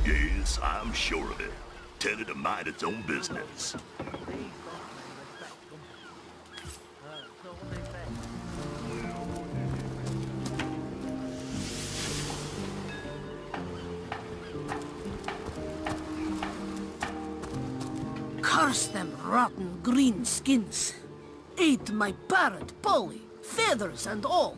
Yes, I'm sure of it. Tell it to mind its own business. Curse them rotten green skins. Ate my parrot, Polly, feathers and all.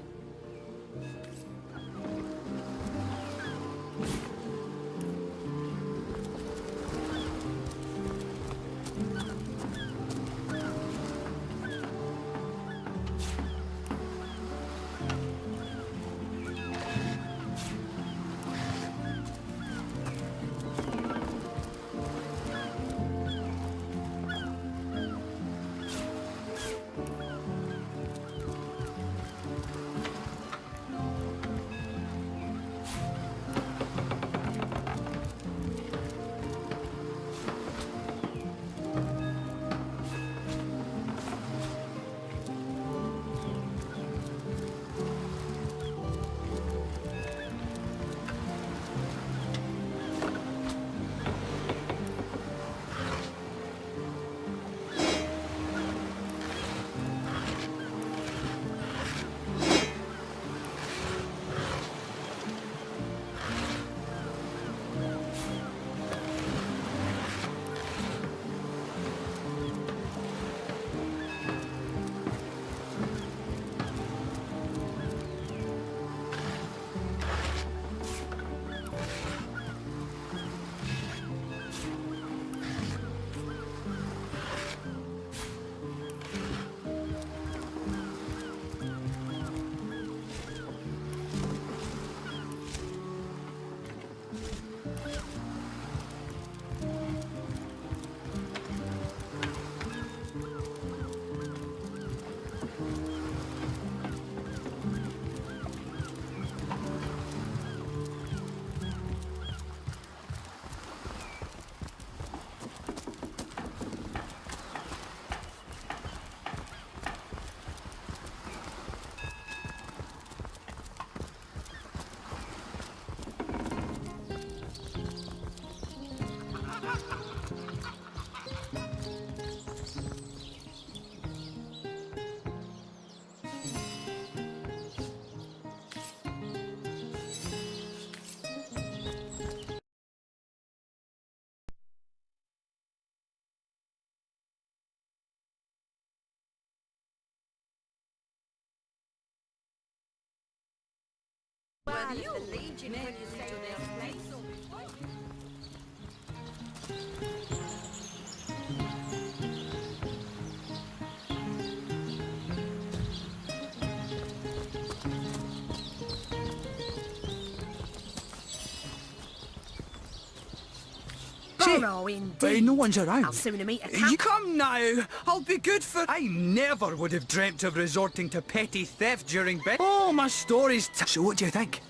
No one's around. I'll soon meet a You come now. I'll be good for... I never would have dreamt of resorting to petty theft during bed. Oh, my stories... So what do you think?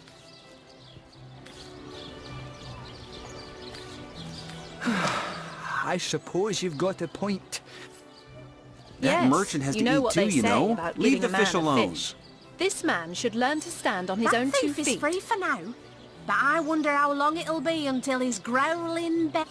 I suppose you've got a point. That Yes, merchant has you to know eat what too, they you say know. about Leave giving the a man fish a alone. fish. This man should learn to stand on his own That 2 thief is feet. free for now, but I wonder how long it'll be until he's growling back.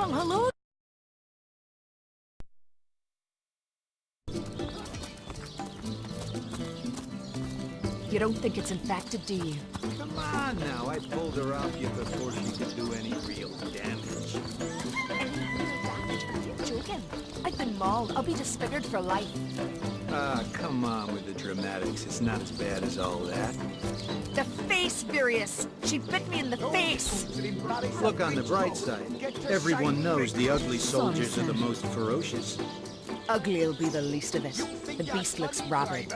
Well, hello. You don't think it's infected, do you? Come on now, I pulled her off you before she could do any real damage. Are you joking? I've been mauled. I'll be disfigured for life. Ah, come on with the dramatics. It's not as bad as all that. The face, Furious. She bit me in the face. Look on the bright side. Everyone knows the ugly soldiers are the most ferocious. Ugly'll be the least of it. The beast looks rabid.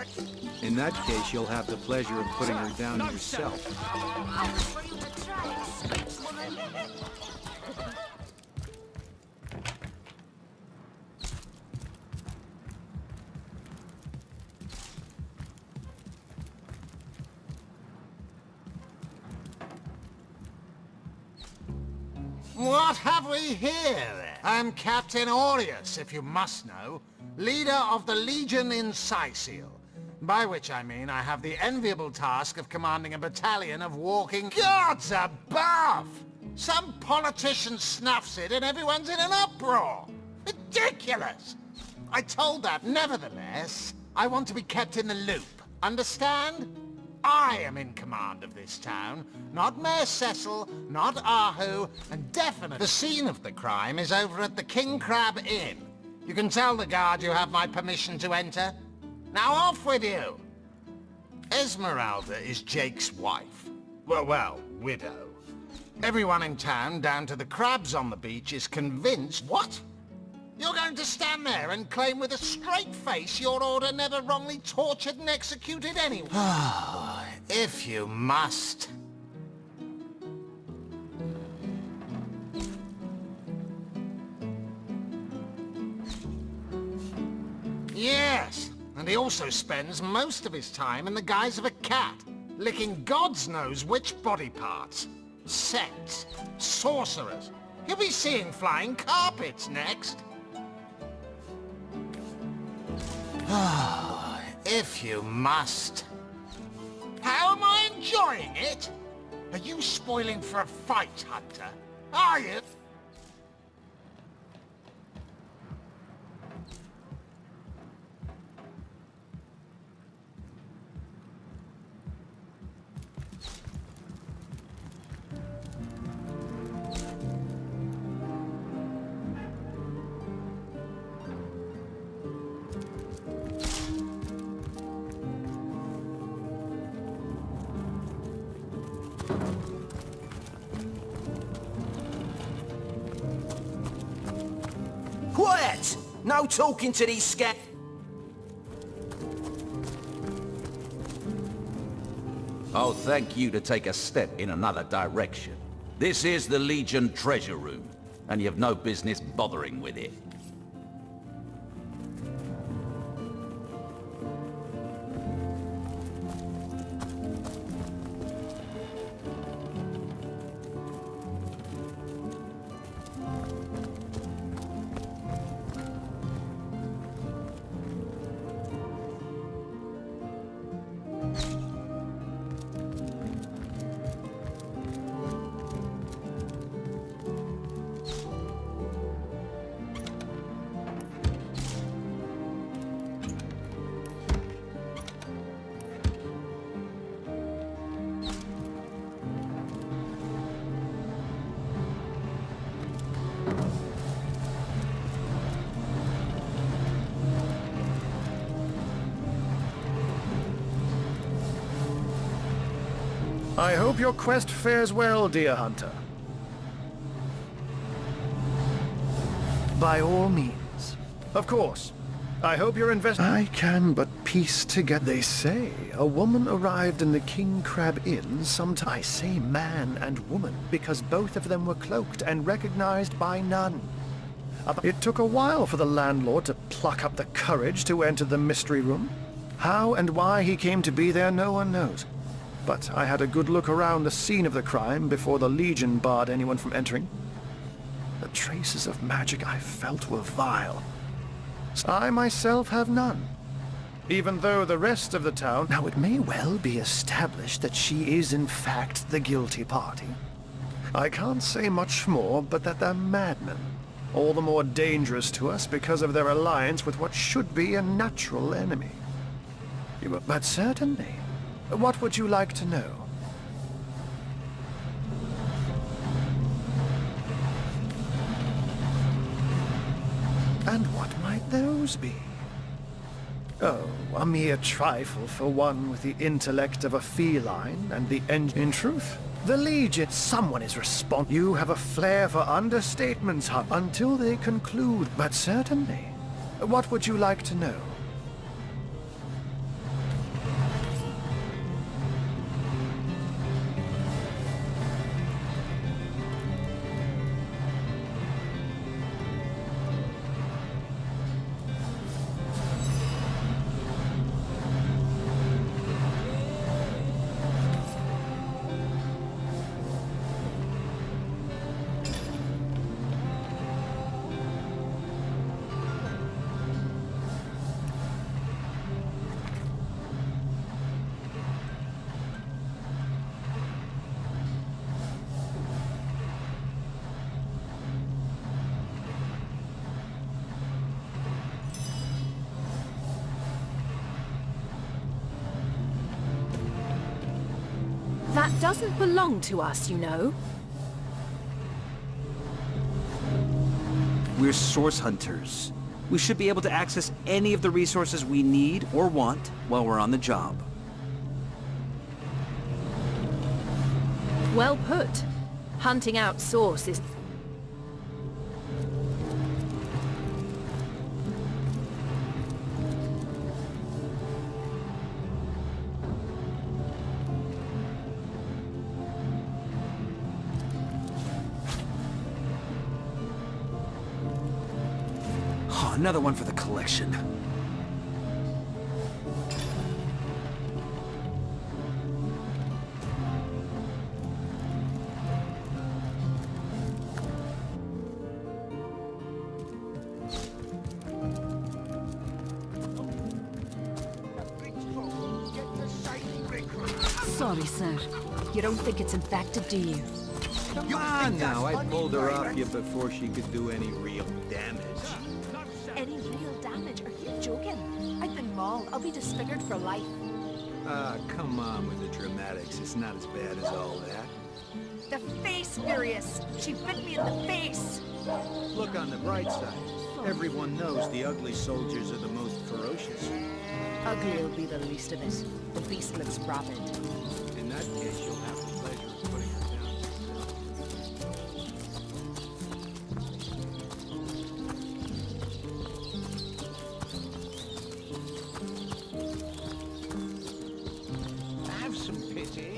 In that case, you'll have the pleasure of putting her down yourself. What have we here, then? I'm Captain Aureus, if you must know, leader of the Legion in Sicil. By which I mean I have the enviable task of commanding a battalion of walking gods above! Some politician snuffs it and everyone's in an uproar! Ridiculous! I told that, nevertheless, I want to be kept in the loop. Understand? I am in command of this town, not Mayor Cecil, not Ahu, and definitely the scene of the crime is over at the King Crab Inn. You can tell the guard you have my permission to enter. Now off with you! Esmeralda is Jake's wife. Well, widow. Everyone in town, down to the crabs on the beach, is convinced... What? You're going to stand there and claim with a straight face your order never wrongly tortured and executed anyone? If you must. Yes. And he also spends most of his time in the guise of a cat, licking God's knows which body parts. Sects, sorcerers. You'll be seeing flying carpets next. If you must. How am I enjoying it? Are you spoiling for a fight, Hunter? Are you? Quiet! No talking to these scat... Oh, thank you to take a step in another direction. This is the Legion treasure room, and you've no business bothering with it. I hope your quest fares well, dear hunter. By all means. Of course. I hope you're I can but piece together. They say a woman arrived in the King Crab Inn sometime. I say man and woman because both of them were cloaked and recognized by none. It took a while for the landlord to pluck up the courage to enter the mystery room. How and why he came to be there, no one knows. But I had a good look around the scene of the crime before the Legion barred anyone from entering. The traces of magic I felt were vile. I myself have none. Even though the rest of the town... Now it may well be established that she is in fact the guilty party. I can't say much more, but that the madman All the more dangerous to us because of their alliance with what should be a natural enemy. But certainly. What would you like to know? And what might those be? Oh, a mere trifle for one with the intellect of a feline and the In truth, the Legion, someone is responsible. You have a flair for understatements, until they conclude. But certainly. What would you like to know? That doesn't belong to us, you know. We're source hunters. We should be able to access any of the resources we need or want while we're on the job. Well put. Hunting out source is... Another one for the collection. Sorry, sir. You don't think it's infected, do you? Come on now, I pulled her off you before she could do any real damage. Any real damage? Are you joking? I've been mauled. I'll be disfigured for life. Ah, come on with the dramatics. It's not as bad as all that. The face furious. She bit me in the face. Look on the bright side. Everyone knows the ugly soldiers are the most ferocious. Ugly will be the least of it. The beast looks rabid. In that case, you'll have the pleasure of putting her down. Have some pity.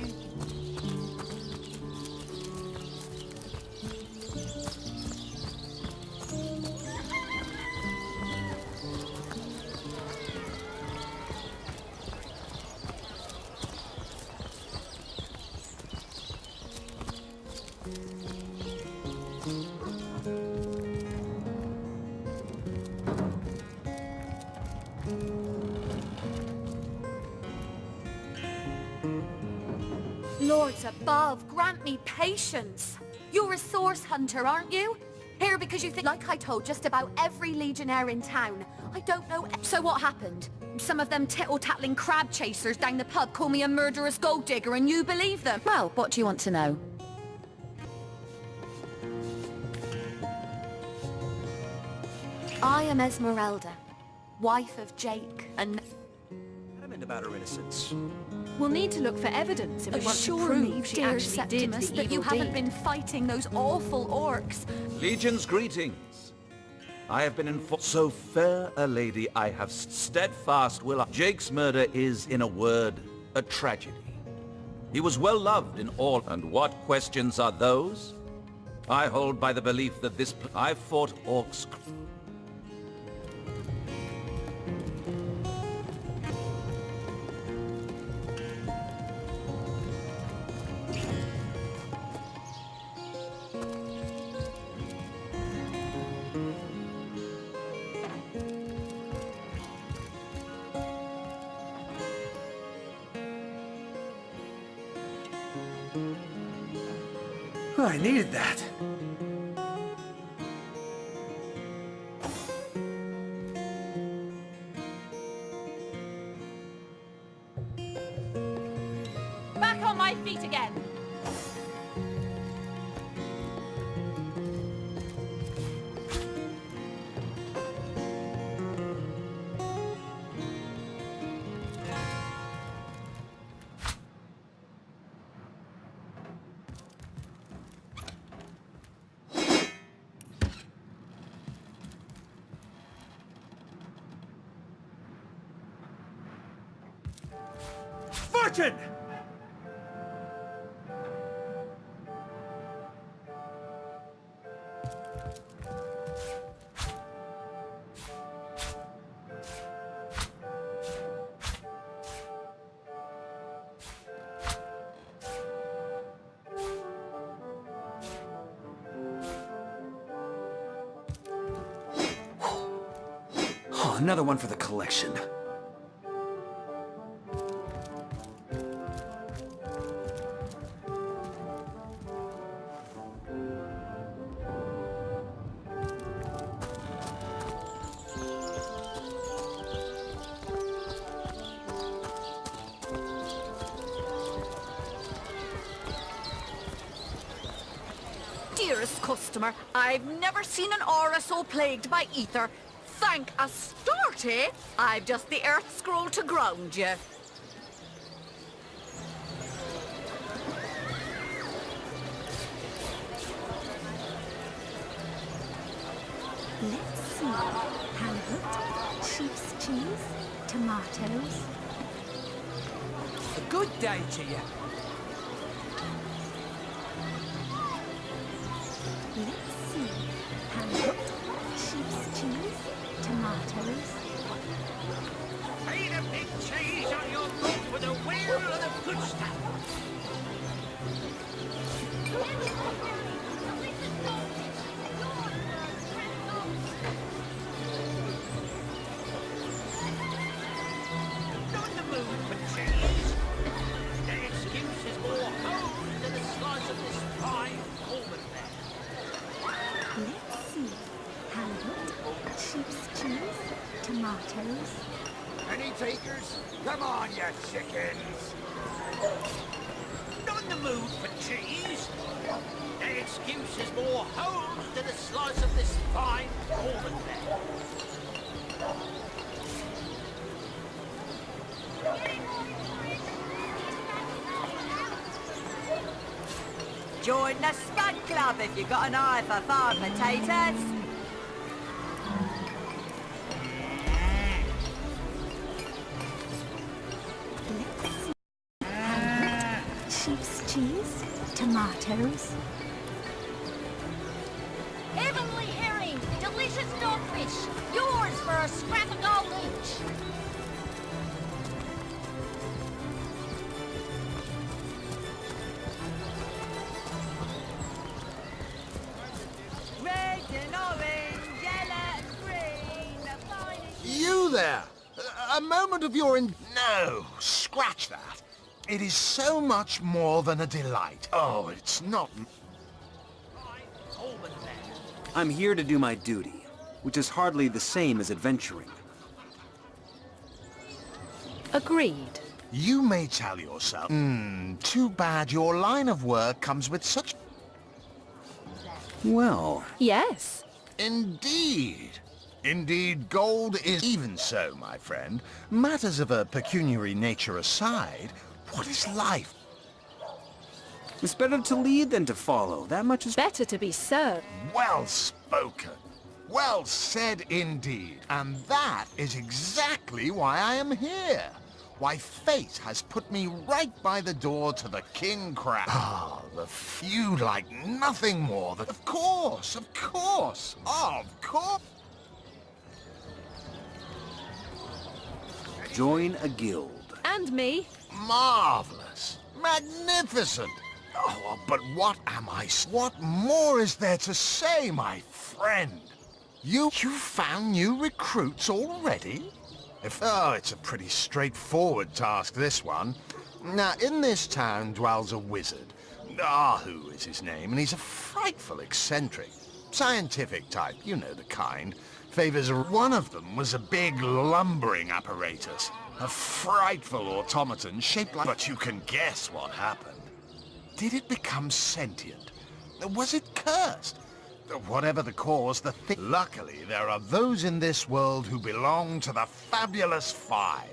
Lords above, grant me patience. You're a source hunter, aren't you? Here because you think, like I told just about every legionnaire in town. I don't know. So what happened? Some of them tittle-tattling crab chasers down the pub call me a murderous gold digger and you believe them? Well, what do you want to know? I am Esmeralda, wife of Jake, and... Adamant about her innocence. We'll need to look for evidence if we want to prove she dear actually did Septimus, the that you evil haven't deed. been fighting those awful orcs. Legion's greetings. I have been informed. So fair a lady I have steadfast will. Jake's murder is, in a word, a tragedy. He was well loved in all. And what questions are those? I hold by the belief that this... I fought orcs... I needed that. on my feet again. Fortune! Oh, another one for the collection. Dearest customer, I've never seen an aura so plagued by ether. Thank Astarte, I've just the earth scroll to ground you. Let's see. Halibut, sheep's cheese, tomatoes. A good day to you. Let's see. Halibut, sheep's cheese, tomatoes. Feed a big cheese on your boat with a wheel and a good stuff. Not the mood for cheese. The excuse is more home than a slice of this fine Coleman there. Let's see. Halibut, sheep's cheese, tomatoes. Any takers? Come on, you chickens! Not in the mood for cheese. The excuse is more home than a slice of this fine Coleman there. Join the Spud Club if you've got an eye for farm potatoes. Halibut, sheep's cheese, tomatoes. Heavenly herring, delicious dogfish, yours for a scrap of gold each. Red and orange, yellow and green, the finest... You there! A moment of your No, scratch that. It is so much more than a delight. Oh, it's not... I'm here to do my duty, which is hardly the same as adventuring. Agreed. You may tell yourself, too bad your line of work comes with such... Well... Yes. Indeed. Indeed, gold is even so, my friend. Matters of a pecuniary nature aside, what is life? It's better to lead than to follow. That much is... Better to be served. Well spoken. Well said indeed. And that is exactly why I am here. Why fate has put me right by the door to the King Crab. Ah, the few like nothing more than... Of course, of course, of course. Join a guild. And me. Marvelous. Magnificent. Oh, but what am I... What more is there to say, my friend? You found new recruits already? It's a pretty straightforward task, this one. Now, in this town dwells a wizard. Ahu is his name, and he's a frightful eccentric. Scientific type, you know the kind. Favors one of them was a big lumbering apparatus. A frightful automaton shaped like... But you can guess what happened. Did it become sentient? Was it cursed? Whatever the cause, the thing... Luckily, there are those in this world who belong to the Fabulous Five.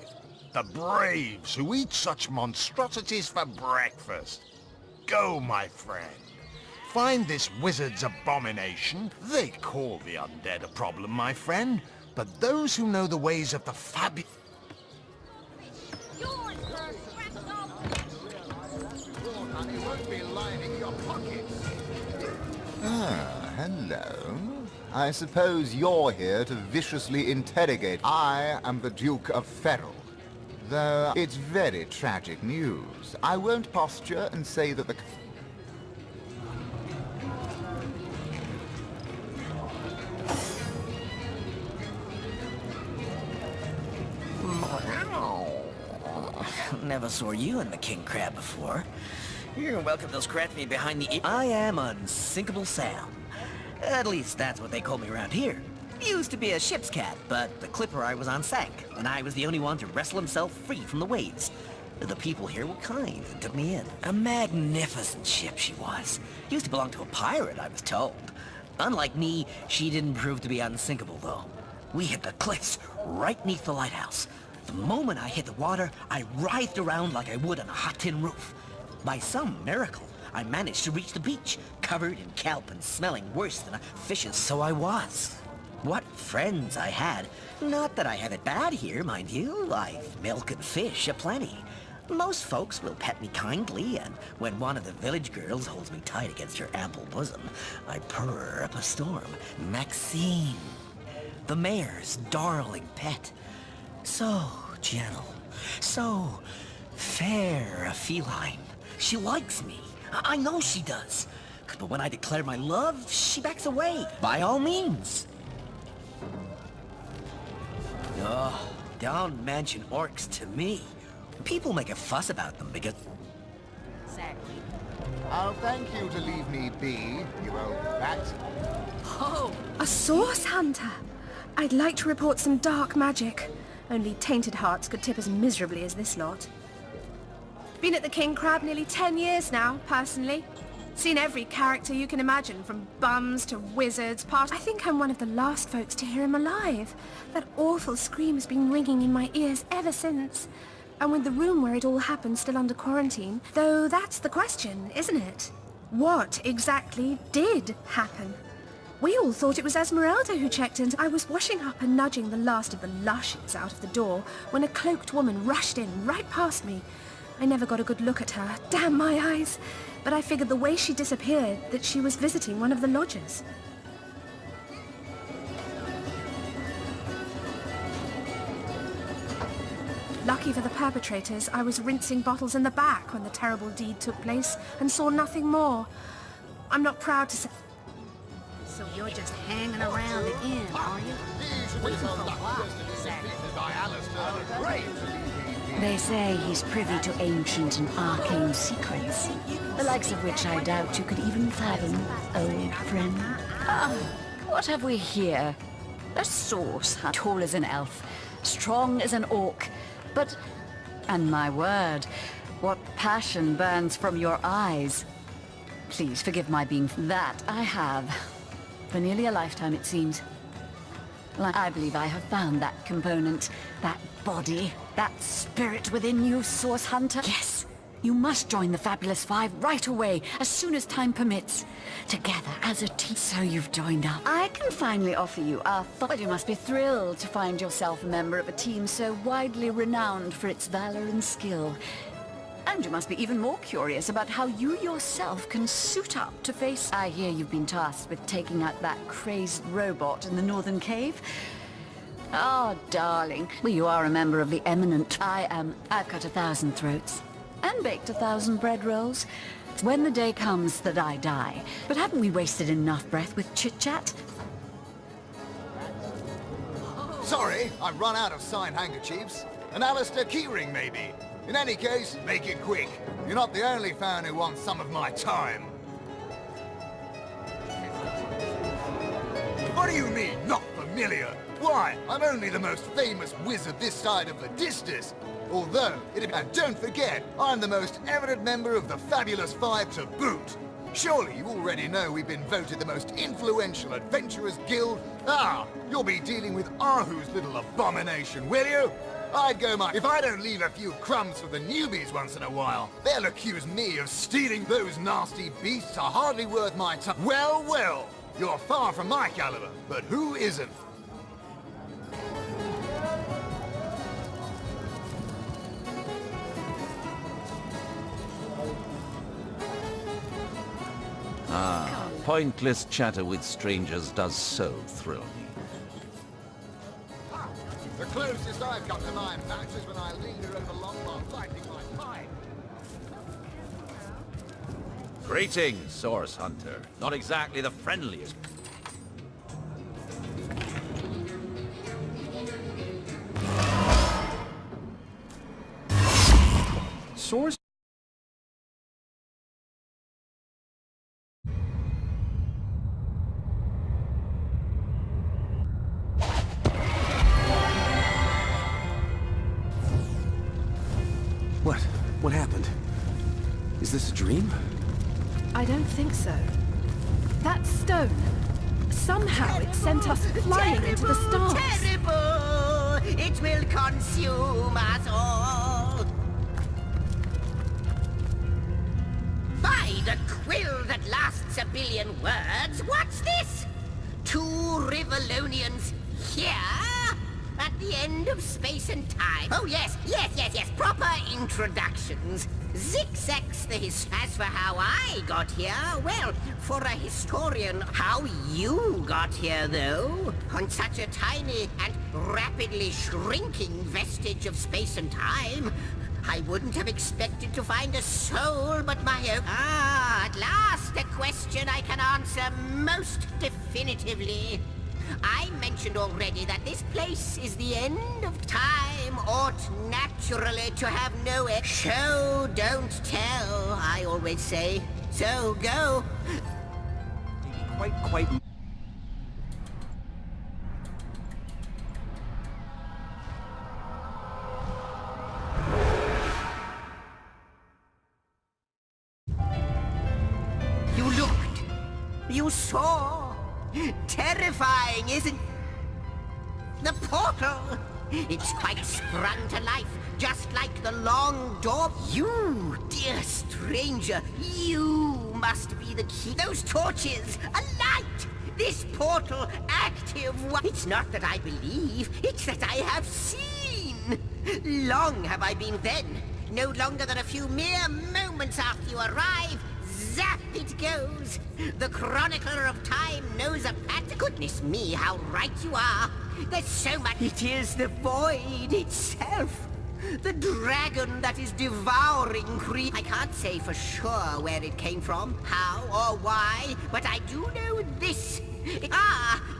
The braves who eat such monstrosities for breakfast. Go, my friend. Find this wizard's abomination. They call the undead a problem, my friend. But those who know the ways of the Ah, hello. I suppose you're here to viciously interrogate. I am the Duke of Ferrell. Though it's very tragic news. I won't posture and say that the... Never saw you in the king crab before. You're welcome to scratch me behind the ear. I am Unsinkable Sam. At least that's what they call me around here. Used to be a ship's cat, but the clipper I was on sank, and I was the only one to wrestle himself free from the waves. The people here were kind and took me in. A magnificent ship she was. Used to belong to a pirate, I was told. Unlike me, she didn't prove to be unsinkable, though. We hit the cliffs right neath the lighthouse. The moment I hit the water, I writhed around like I would on a hot tin roof. By some miracle, I managed to reach the beach, covered in kelp and smelling worse than a fish's. So I was. What friends I had. Not that I have it bad here, mind you. I've milk and fish aplenty. Most folks will pet me kindly, and when one of the village girls holds me tight against her ample bosom, I purr up a storm. Maxine, the mayor's darling pet. So gentle, so fair a feline. She likes me. I know she does. But when I declare my love, she backs away. By all means. Oh, don't mention orcs to me. People make a fuss about them because... Exactly. I'll thank you to leave me be, you old bat. Oh, a source hunter. I'd like to report some dark magic. Only tainted hearts could tip as miserably as this lot. Been at the King Crab nearly 10 years now, personally. Seen every character you can imagine, from bums to wizards, past... I think I'm one of the last folks to hear him alive. That awful scream has been ringing in my ears ever since. And with the room where it all happened still under quarantine, though that's the question, isn't it? What exactly did happen? We all thought it was Esmeralda who checked in. I was washing up and nudging the last of the lushes out of the door when a cloaked woman rushed in right past me. I never got a good look at her, damn my eyes, but I figured the way she disappeared that she was visiting one of the lodgers. Lucky for the perpetrators, I was rinsing bottles in the back when the terrible deed took place and saw nothing more. I'm not proud to say... So you're just hanging around the inn, are you? Waiting for what, exactly? They say he's privy to ancient and arcane secrets, the likes of which I doubt you could even fathom, old friend. What have we here? A source, tall as an elf, strong as an orc, but, and my word, what passion burns from your eyes. Please forgive my being... That I have. For nearly a lifetime, it seems. I believe I have found that component, that body, that spirit within you, Source Hunter. Yes, you must join the Fabulous Five right away, as soon as time permits. Together as a team. So you've joined up. I can finally offer you our... Well, you must be thrilled to find yourself a member of a team so widely renowned for its valor and skill. And you must be even more curious about how you yourself can suit up to face... I hear you've been tasked with taking out that crazed robot in the Northern Cave. Oh, darling. Well, you are a member of the eminent... I am... I've cut 1,000 throats. And baked 1,000 bread rolls. It's when the day comes that I die. But haven't we wasted enough breath with chit-chat? Sorry, I've run out of signed handkerchiefs. An Alistair keyring, maybe. In any case, make it quick. You're not the only fan who wants some of my time. What do you mean, not familiar? Why, I'm only the most famous wizard this side of the distance. Although, and don't forget, I'm the most eminent member of the Fabulous Five to boot. Surely you already know we've been voted the most influential adventurers guild. Ah, you'll be dealing with Ahu's little abomination, will you? I'd go if I don't leave a few crumbs for the newbies once in a while, they'll accuse me of stealing. Those nasty beasts are hardly worth my time. Well, well, you're far from my caliber, but who isn't? Ah, pointless chatter with strangers does so thrill me. The closest I've come to my match is when I linger over Longmont, lighting my pipe. Greetings, Source Hunter. Not exactly the friendliest. Source? What happened? Is this a dream? I don't think so. That stone, somehow it sent us flying into the stars. Terrible! It will consume us all! By the quill that lasts a billion words, what's this? 2 Rivalonians here? At the end of space and time. Oh yes, proper introductions. Zigzags the As for how I got here, well, for a historian, how you got here though, on such a tiny and rapidly shrinking vestige of space and time, I wouldn't have expected to find a soul but my own. Ah, at last a question I can answer most definitively. I mentioned already that this place is the end of time, ought naturally to have no end. Show, don't tell, I always say. So go. Quite... You looked. You saw. Terrifying, isn't... The portal! It's quite sprung to life, just like the long door. You, dear stranger, you must be the key. Those torches, a light! This portal, active. It's not that I believe, it's that I have seen. Long have I been then. No longer than a few mere moments after you arrive. Zap it goes! The chronicler of time knows a pattern. Goodness me, how right you are! There's so much... It is the void itself! The dragon that is devouring I can't say for sure where it came from, how or why, but I do know this.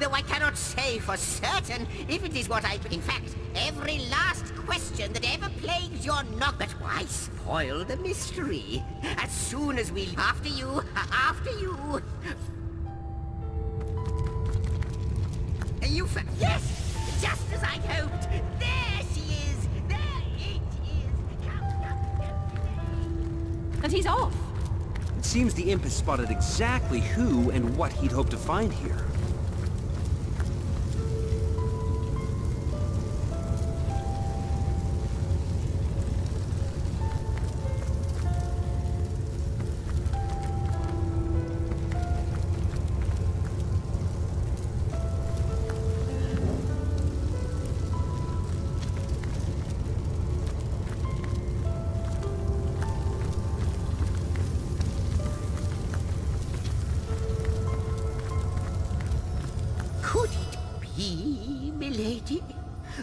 Though I cannot say for certain if it is what I... In fact, every last question that ever plagues your knock... But why spoil the mystery? As soon as we... After you... You found... Yes! Just as I hoped! There she is! There it is! And he's off! It seems the imp has spotted exactly who and what he'd hoped to find here. Could it be, milady?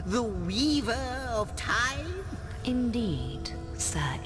The weaver of time? Indeed, sir.